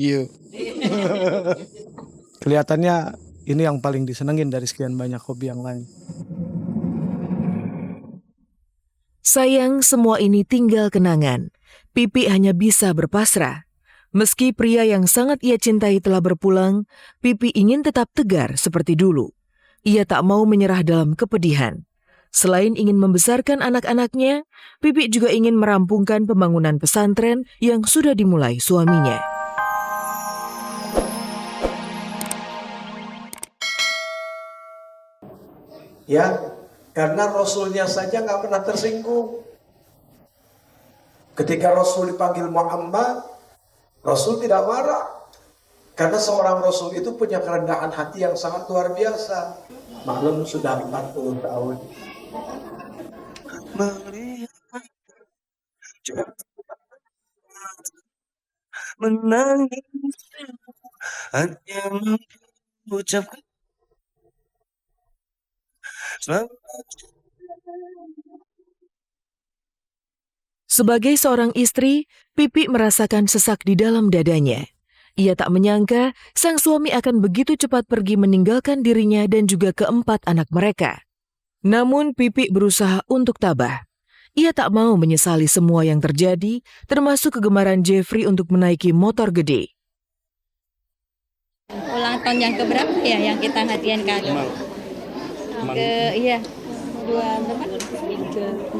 Iya. Kelihatannya ini yang paling disenengin dari sekian banyak hobi yang lain. Sayang, semua ini tinggal kenangan. Pipi hanya bisa berpasrah. Meski pria yang sangat ia cintai telah berpulang, Pipi ingin tetap tegar seperti dulu. Ia tak mau menyerah dalam kepedihan. Selain ingin membesarkan anak-anaknya, Pipi juga ingin merampungkan pembangunan pesantren yang sudah dimulai suaminya. Ya, karena Rasulnya saja nggak pernah tersinggung. Ketika Rasul dipanggil Muhammad, Rasul tidak marah. Karena seorang Rasul itu punya kerendahan hati yang sangat luar biasa. Maklum sudah 40 tahun. Menangis hanya mengucapkan Sebagai seorang istri, Pipi merasakan sesak di dalam dadanya. Ia tak menyangka sang suami akan begitu cepat pergi meninggalkan dirinya dan juga keempat anak mereka. Namun Pipi berusaha untuk tabah. Ia tak mau menyesali semua yang terjadi, termasuk kegemaran Jeffrey untuk menaiki motor gede. Ulang tahun yang keberapa ya yang kita hadiahkan kado? Iya. 2009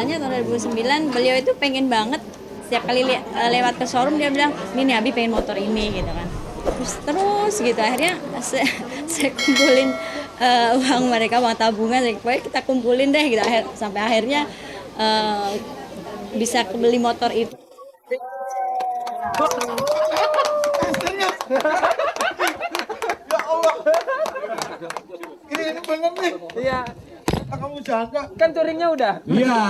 ya, tahun 2009 beliau itu pengen banget setiap kali lewat ke showroom dia bilang, "Ini Abi pengen motor ini," gitu kan. Terus gitu akhirnya saya kumpulin uang mereka, uang tabungan, pokoknya kita kumpulin deh gitu sampai akhirnya bisa beli motor itu. Ya Allah. Ini bener nih. Iya. Kamu jaga. Kan touringnya udah. Iya.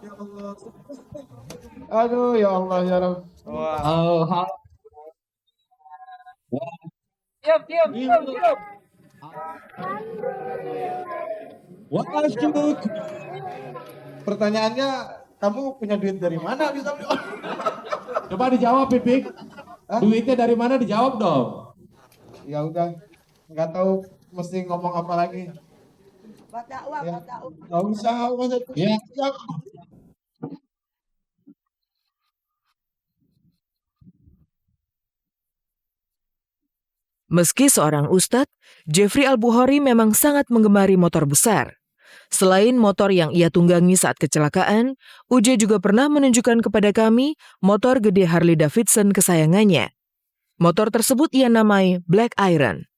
Ya Allah. Aduh, ya Allah, ya Rabb. Siap. Wah, syukur. Pertanyaannya, kamu punya duit dari mana bisa beli? Coba dijawab, Pipik. Duitnya dari mana, dijawab dong. Ya udah, nggak tahu mesti ngomong apa lagi. Ya, nggak usah, Ya. Meski seorang ustadz, Jeffrey Al-Bukhari memang sangat menggemari motor besar. Selain motor yang ia tunggangi saat kecelakaan, Uje juga pernah menunjukkan kepada kami motor gede Harley Davidson kesayangannya. Motor tersebut ia namai Black Iron.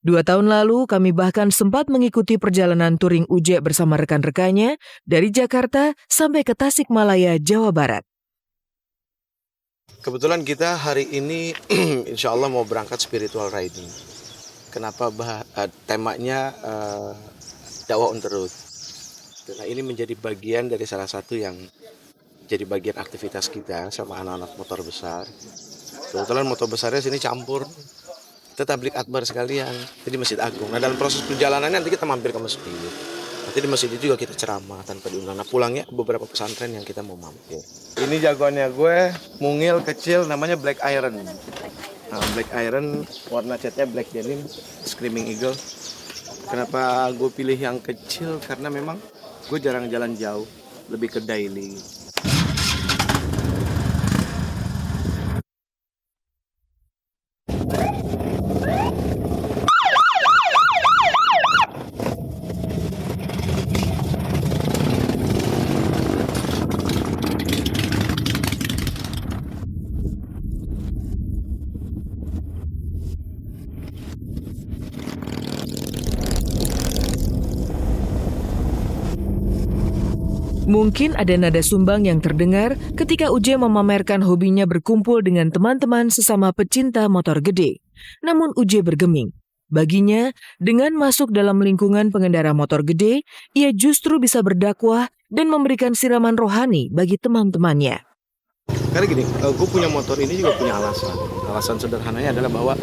2 tahun lalu kami bahkan sempat mengikuti perjalanan touring Uje bersama rekan-rekannya dari Jakarta sampai ke Tasikmalaya, Jawa Barat. Kebetulan kita hari ini insya Allah mau berangkat spiritual riding. Kenapa temanya dakwah on the road? Karena ini menjadi bagian dari salah satu yang jadi bagian aktivitas kita sama anak-anak motor besar. Kebetulan motor besarnya sini campur. Kita tablik akbar sekalian di Masjid Agung. Nah dalam proses perjalanannya nanti kita mampir ke masjid. Nanti di masjid itu juga kita ceramah tanpa diundang. Nah pulangnya ke beberapa pesantren yang kita mau mampir. Ini jagoannya gue, mungil kecil namanya Black Iron. Nah, Black Iron warna catnya black denim, Screaming Eagle. Kenapa gue pilih yang kecil? Karena memang gue jarang jalan jauh, lebih ke daily. Mungkin ada nada sumbang yang terdengar ketika Uje memamerkan hobinya berkumpul dengan teman-teman sesama pecinta motor gede. Namun Uje bergeming. Baginya, dengan masuk dalam lingkungan pengendara motor gede, ia justru bisa berdakwah dan memberikan siraman rohani bagi teman-temannya. Karena gini, gue punya motor ini juga punya alasan. Alasan sederhananya adalah bahwa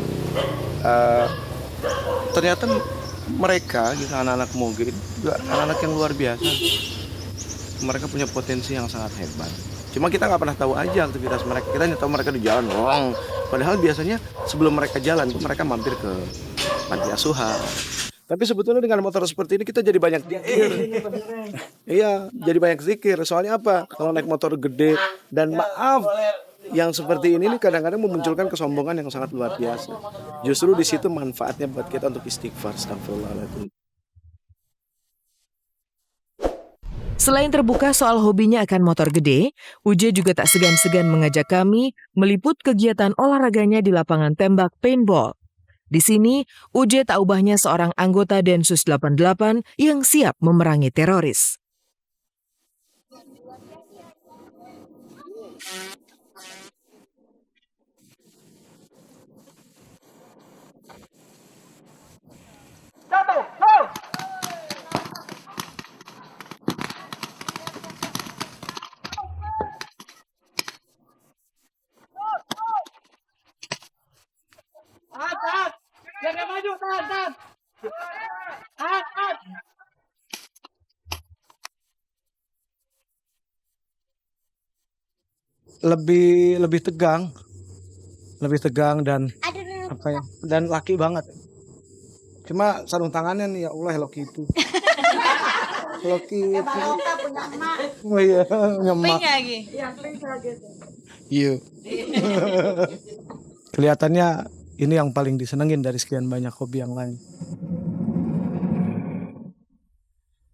ternyata mereka, gitu, anak-anak moge itu juga anak-anak yang luar biasa. Mereka punya potensi yang sangat hebat. Cuma kita nggak pernah tahu aja aktivitas mereka. Kita hanya tahu mereka di jalan, padahal biasanya sebelum mereka jalan tuh mereka mampir ke panti asuhan. Tapi sebetulnya dengan motor seperti ini kita jadi banyak zikir. Iya, jadi banyak zikir. Soalnya apa? Kalau naik motor gede dan maaf, yang seperti ini kadang-kadang memunculkan kesombongan yang sangat luar biasa. Justru di situ manfaatnya buat kita untuk istighfar, astagfirullahaladzim. Selain terbuka soal hobinya akan motor gede, Uje juga tak segan-segan mengajak kami meliput kegiatan olahraganya di lapangan tembak paintball. Di sini, Uje tak ubahnya seorang anggota Densus 88 yang siap memerangi teroris. Lebih tegang dan apa ya? Dan laki banget. Cuma sarung tangannya nih, ya Allah, Hello Kitty. Hello Kitty. Oh iya, nyemak. Iya. Kelihatannya ini yang paling disenengin dari sekian banyak hobi yang lain.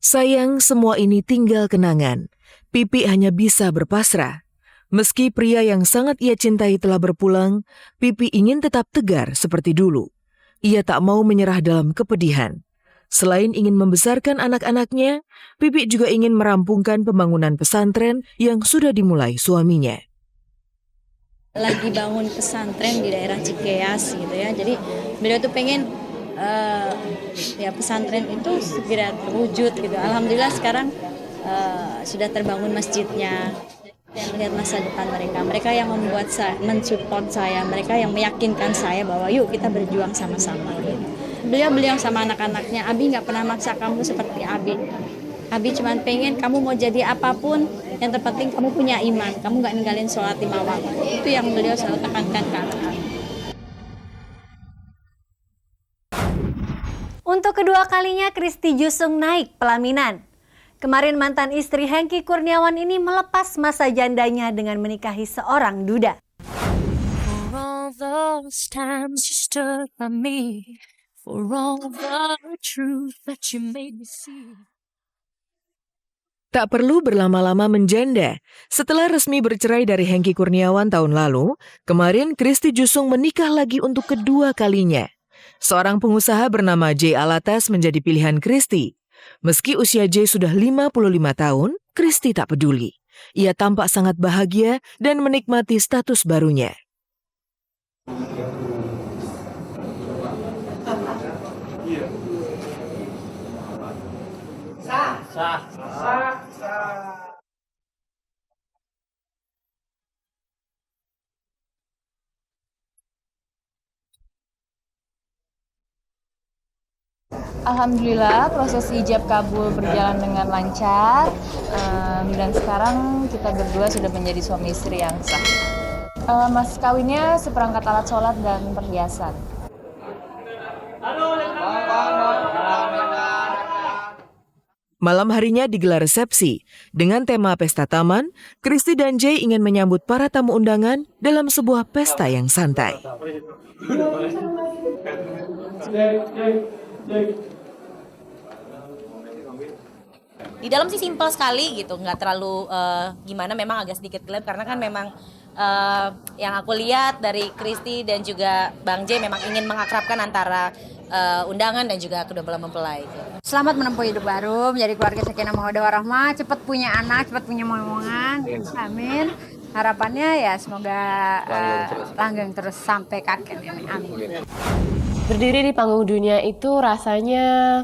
Sayang, semua ini tinggal kenangan. Pipi hanya bisa berpasrah. Meski pria yang sangat ia cintai telah berpulang, Pipi ingin tetap tegar seperti dulu. Ia tak mau menyerah dalam kepedihan. Selain ingin membesarkan anak-anaknya, Pipi juga ingin merampungkan pembangunan pesantren yang sudah dimulai suaminya. Lagi bangun pesantren di daerah Cikeas gitu ya. Jadi beliau tuh pengen ya pesantren itu segera terwujud gitu. Alhamdulillah sekarang sudah terbangun masjidnya. Saya melihat masa depan mereka yang membuat saya, mensupport saya, mereka yang meyakinkan saya bahwa yuk kita berjuang sama-sama. Gitu. Beliau sama anak-anaknya, Abi nggak pernah maksa kamu seperti Abi. Abi cuma pengen kamu mau jadi apapun, yang terpenting kamu punya iman, kamu nggak ninggalin sholat 5 waktu. Itu yang beliau selalu tekankan ke anak-anak. Untuk kedua kalinya Christy Jusung naik pelaminan. Kemarin mantan istri Hengky Kurniawan ini melepas masa jandanya dengan menikahi seorang duda. Tak perlu berlama-lama menjanda. Setelah resmi bercerai dari Hengky Kurniawan tahun lalu, kemarin Christy Jusung menikah lagi untuk kedua kalinya. Seorang pengusaha bernama J. Alatas menjadi pilihan Christy. Meski usia J sudah 55 tahun, Christy tak peduli. Ia tampak sangat bahagia dan menikmati status barunya. Alhamdulillah proses ijab kabul berjalan dengan lancar dan sekarang kita berdua sudah menjadi suami istri yang sah. Mas kawinnya seperangkat alat sholat dan perhiasan. Malam harinya digelar resepsi. Dengan tema pesta taman, Christy dan Jay ingin menyambut para tamu undangan dalam sebuah pesta yang santai. Di dalam sih simpel sekali gitu, nggak terlalu gimana, memang agak sedikit gelap karena kan memang yang aku lihat dari Christy dan juga Bang J memang ingin mengakrabkan antara undangan dan juga kedua belah mempelai. Selamat menempuh hidup baru, menjadi keluarga sakinah mawaddah warahmah, cepat punya anak, cepat punya momongan. Amin. Harapannya ya semoga langgeng terus sampai kakek ini. Amin. Berdiri di panggung dunia itu rasanya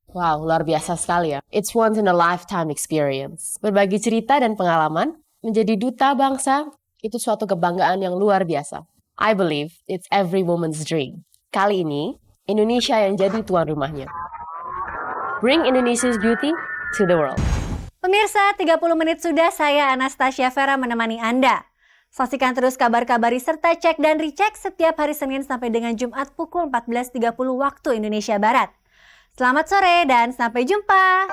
wow, luar biasa sekali ya. It's once in a lifetime experience. Berbagi cerita dan pengalaman, menjadi duta bangsa, itu suatu kebanggaan yang luar biasa. I believe it's every woman's dream. Kali ini, Indonesia yang jadi tuan rumahnya. Bring Indonesia's beauty to the world. Pemirsa, 30 menit sudah saya Anastasia Vera menemani Anda. Saksikan terus kabar-kabari serta cek dan recheck setiap hari Senin sampai dengan Jumat pukul 14.30 waktu Indonesia Barat. Selamat sore dan sampai jumpa.